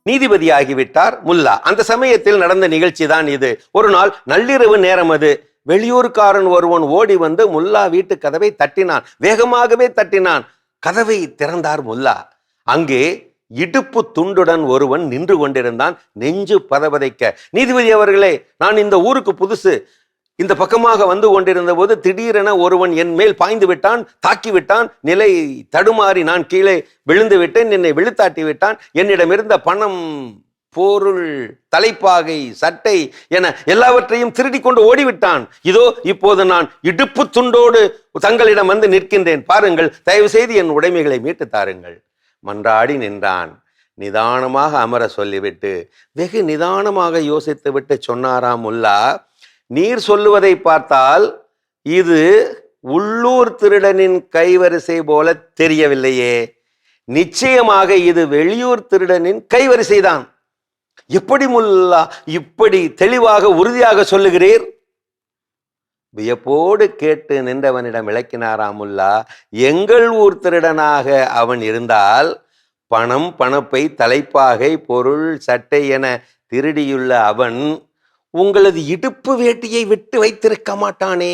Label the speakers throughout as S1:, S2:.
S1: நீதிபதியாகிவிட்டார் முல்லா. அந்த சமயத்தில் நடந்த நிகழ்ச்சி தான் இது. ஒரு நாள் நள்ளிரவு நேரம் அது. வெளியூர்காரன் ஒருவன் ஓடி வந்து முல்லா வீட்டு கதவை தட்டினான். வேகமாகவே தட்டினான். கதவை திறந்தார் முல்லா. அங்கே இடுப்பு துண்டுடன் ஒருவன் நின்று கொண்டிருந்தான். நெஞ்சு பதபதைக்க, நீதிபதி அவர்களே, நான் இந்த ஊருக்கு புதுசு. இந்த பக்கமாக வந்து கொண்டிருந்த போது திடீரென ஒருவன் என் மேல் பாய்ந்து விட்டான், தாக்கி விட்டான். நிலை தடுமாறி நான் கீழே விழுந்து விட்டேன். என்னை விழுத்தாட்டி விட்டான். என்னிடம் இருந்த பணம், பொருள், தலைப்பாகை, சட்டை என எல்லாவற்றையும் திருடி கொண்டு ஓடிவிட்டான். இதோ இப்போது நான் இடுப்பு துண்டோடு தங்களிடம் வந்து நிற்கின்றேன். பாருங்கள், தயவு செய்து என் உடைமைகளை மீட்டு தாருங்கள். மன்றாடி நின்றான். நிதானமாக அமர சொல்லிவிட்டு வெகு நிதானமாக யோசித்து விட்டு சொன்னாராம் முல்லா, நீர் சொல்லுவதை பார்த்தால் இது உள்ளூர் திருடனின் கைவரிசை போல தெரியவில்லையே. நிச்சயமாக இது வெளியூர் திருடனின் கைவரிசைதான். எப்படி முல்லா இப்படி தெளிவாக உறுதியாக சொல்லுகிறீர்? வியப்போடு கேட்டு நின்றவனிடம் விளக்கினாராம் முல்லா, எங்கள் ஊர் திருடனாக அவன் இருந்தால் பணம், பணப்பை, தலைப்பாகை, பொருள், சட்டை என திருடியுள்ள அவன் உங்களது இடுப்பு வேட்டியை விட்டு வைத்திருக்க மாட்டானே.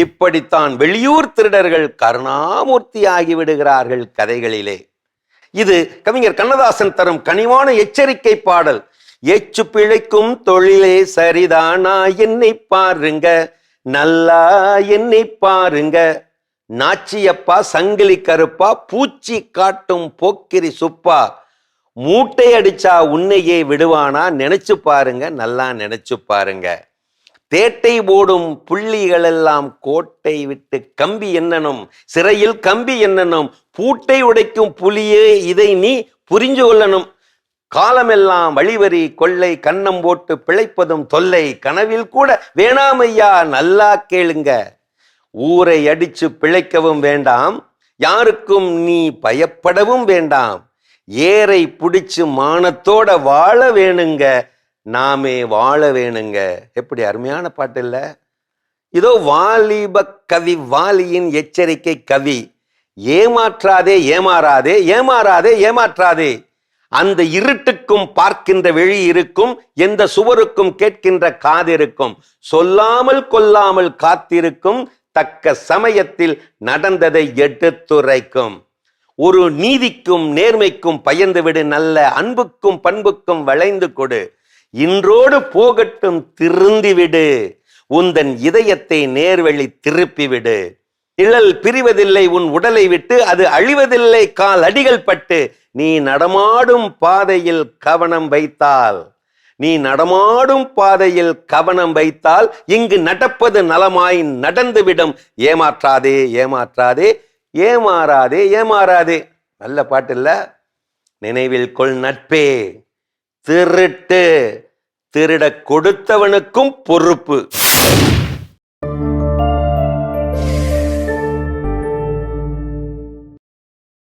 S1: இப்படித்தான் வெளியூர் திருடர்கள் கருணாமூர்த்தி ஆகிவிடுகிறார்கள் கதைகளிலே. இது கவிஞர் கண்ணதாசன் தரும் கனிவான எச்சரிக்கை பாடல். எச்சு பிழைக்கும் தொழிலே சரிதானா, என்னை பாருங்க, நல்லா என்னை பாருங்க. நாச்சியப்பா, சங்கிலி கருப்பா, பூச்சி காட்டும் போக்கிரி சுப்பா, மூட்டை அடிச்சா உன்னையே விடுவானா, நினைச்சு பாருங்க, நல்லா நினைச்சு பாருங்க. தேட்டை போடும் புள்ளிகள் எல்லாம் கோட்டை விட்டு கம்பி என்னனும், சிறையில் கம்பி என்னனும், பூட்டை உடைக்கும் புலியே இதை நீ புரிஞ்சு கொள்ளணும். காலமெல்லாம் வழிவரி கொள்ளை, கன்னம் போட்டு பிழைப்பதும் தொல்லை, கனவில் கூட வேணாமையா, நல்லா கேளுங்க. ஊரை அடிச்சு பிழைக்கவும் வேண்டாம், யாருக்கும் நீ பயப்படவும் வேண்டாம். ஏரை பிடிச்சு மானத்தோட வாழ வேணுங்க, நாமே வாழ வேணுங்க. எப்படி அருமையான பாட்டு இல்ல? இதோ வாலிப கவி வாலியின் எச்சரிக்கை கவி. ஏமாற்றாதே, ஏமாறாதே, ஏமாறாதே, ஏமாற்றாதே. அந்த இருட்டுக்கும் பார்க்கின்ற விழி இருக்கும், எந்த சுவருக்கும் கேட்கின்ற காதிருக்கும். சொல்லாமல் கொல்லாமல் காத்திருக்கும், தக்க சமயத்தில் நடந்ததை எடுத்துரைக்கும். ஒரு நீதிக்கும் நேர்மைக்கும் பயந்து விடு, நல்ல அன்புக்கும் பண்புக்கும் வளைந்து கொடு. இன்றோடு போகட்டும் திருந்திவிடு, உந்தன் இதயத்தை நேர்வழி திருப்பிவிடு. நிழல் பிரிவதில்லை உன் உடலை விட்டு, அது அழிவதில்லை கால் அடிகள் பட்டு. நீ நடமாடும் பாதையில் கவனம் வைத்தால், நீ நடமாடும் பாதையில் கவனம் வைத்தால் இங்கு நடப்பது நலமாய் நடந்துவிடும். ஏமாற்றாதே, ஏமாற்றாதே, ஏமாறாதே, ஏமாறாதே. நல்ல பாட்டு இல்ல? நினைவில் கொள் நட்பே, திருட்டு திருட கொடுத்தவனுக்கும் பொறுப்பு.